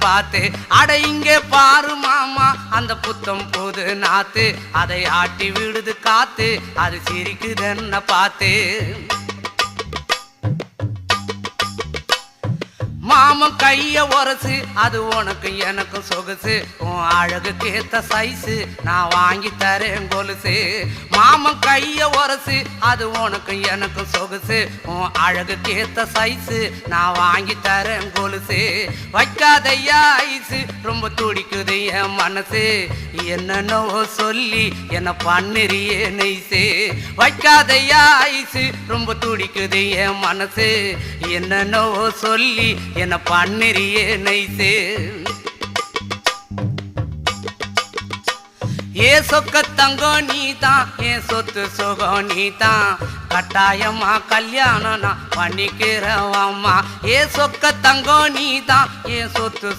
பார்த்து அட இங்கே பாரு மாமா அந்த புத்தம் புது நாத்து அதை ஆட்டி விடுது காத்து அது சிரிக்குதுன்னு பார்த்து மாமன் கைய உரசு அது உனக்கு எனக்கு சொகுசு உன் அழகுக்கு ஏத்த சைஸு நான் வாங்கி தரேன் கொலுசு மாமன் கைய உரசு அது உனக்கு எனக்கு சொகுசு உன் அழகுக்கு ஏத்த சைஸு நான் வாங்கி தரேன் கொலுசு வைக்காதையா ஐசு ரொம்ப துடிக்குது என் மனசு என்னன்னோ சொல்லி என்ன பண்ணுறியே நெய்சு வைக்காதையா ஐசு ரொம்ப துடிக்குது என் மனசு என்னன்னோ சொல்லி என்ன பண்ணுறியே நைசு ஏ சொக்க தங்கம் நீதான் என் சொத்து சுகம் நீதான் கட்டாயமா கல்யாணம் நான் பண்ணிக்கிறவம்மா ஏ சொக்க தங்கம் நீதான் என் சொத்து